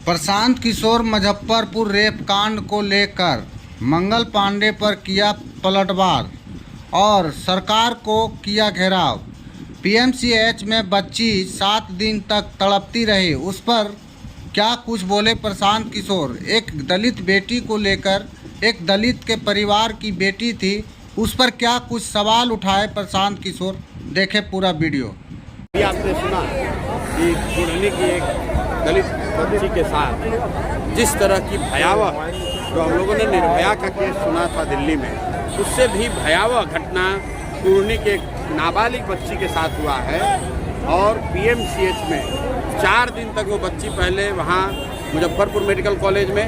Prashant Kishor Muzaffarpur rape कांड को लेकर मंगल पांडे पर किया पलटवार और सरकार को किया घेराव। पीएमसीएच में बच्ची 7 दिन तक तड़पती रही, उस पर क्या कुछ बोले प्रशांत किशोर। एक दलित बेटी को लेकर, एक दलित के परिवार की बेटी थी, उस पर क्या कुछ सवाल उठाए प्रशांत किशोर। देखें पूरा वीडियो। आपने सुना कि कुढ़नी की एक दलित बच्ची के साथ जिस तरह की भयावह, जो हम लोगों ने निर्भया का केस सुना था दिल्ली में, उससे भी भयावह घटना कुढ़नी के एक नाबालिग बच्ची के साथ हुआ है। और पीएमसीएच में 4 दिन तक वो बच्ची पहले वहाँ मुजफ्फरपुर मेडिकल कॉलेज में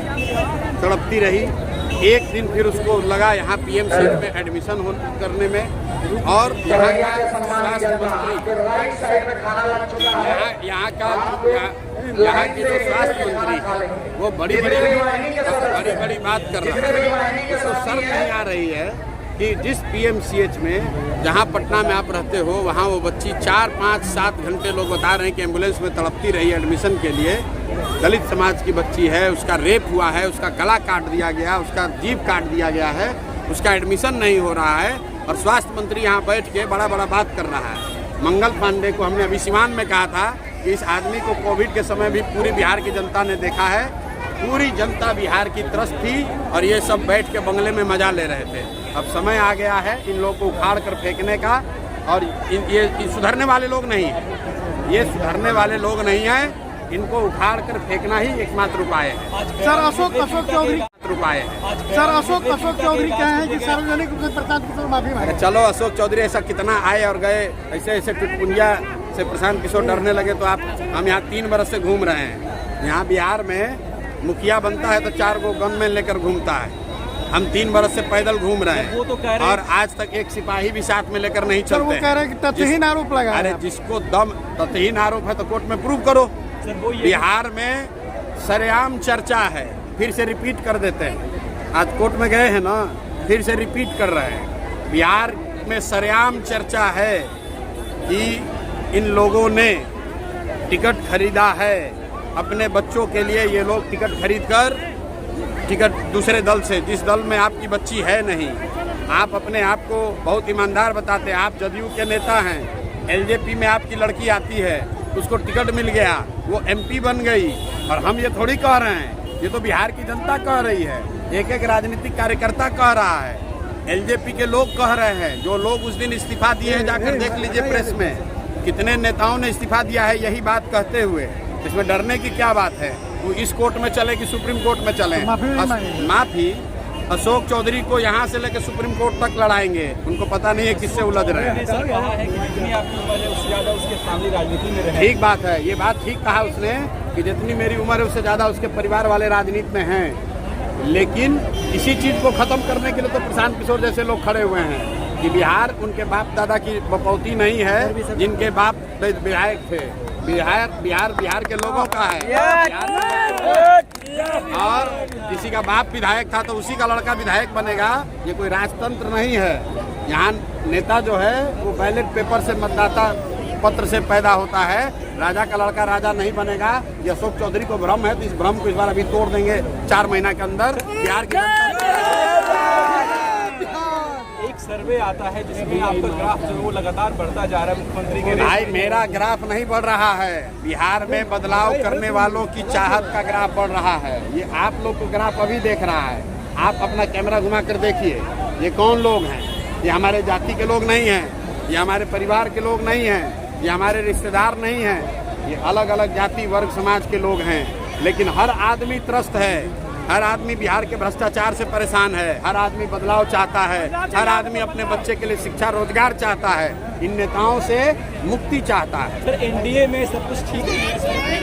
तड़पती रही। एक दिन फिर उसको लगा यहाँ पीएमसीएच में एडमिशन करने में, और यहाँ का स्वास्थ्य मंत्री, यहाँ की जो स्वास्थ्य मंत्री वो बड़ी बड़ी बात कर रहा है। उसको शर्म नहीं आ रही है कि जिस पीएमसीएच में, जहाँ पटना में आप रहते हो, वहाँ वो बच्ची 4, 5, 7 घंटे लोग बता रहे हैं कि एम्बुलेंस में तड़पती रही एडमिशन के लिए। दलित समाज की बच्ची है, उसका रेप हुआ है, उसका गला काट दिया गया, उसका जीभ काट दिया गया है, उसका एडमिशन नहीं हो रहा है, और स्वास्थ्य मंत्री यहाँ बैठ के बड़ा बात कर रहा है। मंगल पांडे को हमने अभी सिवान में कहा था कि इस आदमी को कोविड के समय भी पूरी बिहार की जनता ने देखा है। पूरी जनता बिहार की त्रस्त थी और ये सब बैठ के बंगले में मजा ले रहे थे। अब समय आ गया है इन लोगों को उखाड़ कर फेंकने का, और ये सुधरने वाले लोग नहीं हैं, ये सुधरने वाले लोग नहीं हैं। इनको उखाड़ कर फेंकना ही एकमात्र उपाय है। सर अशोक चौधरी उपाय है। सर अशोक चौधरी कहे हैं कि सार्वजनिक रूप से प्रशांत किशोर माफी मांगे। चलो, अशोक चौधरी ऐसा कितना आए और गए, ऐसे टुटपुंजा से प्रशांत किशोर डरने लगे तो हम यहाँ 3 बरस से घूम रहे हैं। यहाँ बिहार में मुखिया बनता है तो 4 गो गनमैन लेकर घूमता है। हम 3 बरस से पैदल घूम रहे हैं, और आज तक एक सिपाही भी साथ में लेकर नहीं चलते। वो कह रहे हैं कि तथहीन आरोप लगा। अरे जिसको दम तथहीन आरोप है तो कोर्ट में प्रूव करो। बिहार में सरेआम चर्चा है, फिर से रिपीट कर देते हैं। आज कोर्ट में गए हैं ना, फिर से रिपीट कर रहे हैं। बिहार में सरेआम चर्चा है कि इन लोगों ने टिकट खरीदा है अपने बच्चों के लिए। ये लोग टिकट खरीद कर, टिकट दूसरे दल से, जिस दल में आपकी बच्ची है नहीं। आप अपने आप को बहुत ईमानदार बताते हैं, आप जदयू के नेता हैं। एलजेपी में आपकी लड़की आती है, उसको टिकट मिल गया, वो एमपी बन गई, और हम ये थोड़ी कह रहे हैं, ये तो बिहार की जनता कह रही है। एक राजनीतिक कार्यकर्ता कह रहा है, एलजेपी के लोग कह रहे हैं। जो लोग उस दिन इस्तीफा दिए हैं, जाकर देख लीजिए प्रेस में, कितने नेताओं ने इस्तीफा दिया है यही बात कहते हुए। इसमें डरने की क्या बात है? वो इस कोर्ट में चले कि सुप्रीम कोर्ट में चले? माफी अशोक चौधरी को यहाँ से लेकर सुप्रीम कोर्ट तक लड़ाएंगे। उनको पता नहीं है किससे उलझ रहे हैं। ठीक बात है, ये बात ठीक कहा उसने कि जितनी मेरी उम्र है उससे ज़्यादा उसके परिवार वाले राजनीति में हैं। लेकिन इसी चीज़ को ख़त्म करने के लिए तो प्रशांत किशोर जैसे लोग खड़े हुए हैं कि बिहार उनके बाप दादा की बपौती नहीं है, जिनके बाप विधायक थे। बिहार के लोगों का है, और किसी का बाप विधायक था तो उसी का लड़का विधायक बनेगा। ये कोई राजतंत्र नहीं है। यहाँ नेता जो है वो बैलेट पेपर से, मतदाता पत्र से पैदा होता है। राजा का लड़का राजा नहीं बनेगा। ये अशोक चौधरी को भ्रम है, तो इस भ्रम को इस बार अभी तोड़ देंगे 4 महीना के अंदर। बिहार की एक सर्वे आता है जिसमें आपका ग्राफ जो वो लगातार बढ़ता जा रहा है मुख्यमंत्री के। भाई मेरा ग्राफ नहीं बढ़ रहा है, बिहार में बदलाव करने वालों की चाहत का ग्राफ बढ़ रहा है। ये आप लोग को ग्राफ अभी देख रहा है। आप अपना कैमरा घुमा कर देखिए, ये कौन लोग हैं? ये हमारे जाति के लोग नहीं हैं, ये हमारे परिवार के लोग नहीं हैं, ये हमारे रिश्तेदार नहीं हैं। ये अलग अलग जाति वर्ग समाज के लोग हैं। लेकिन हर आदमी त्रस्त है, हर आदमी बिहार के भ्रष्टाचार से परेशान है, हर आदमी बदलाव चाहता है, हर आदमी अपने बच्चे के लिए शिक्षा रोजगार चाहता है, इन नेताओं से मुक्ति चाहता है। सर एनडीए में सब कुछ ठीक है।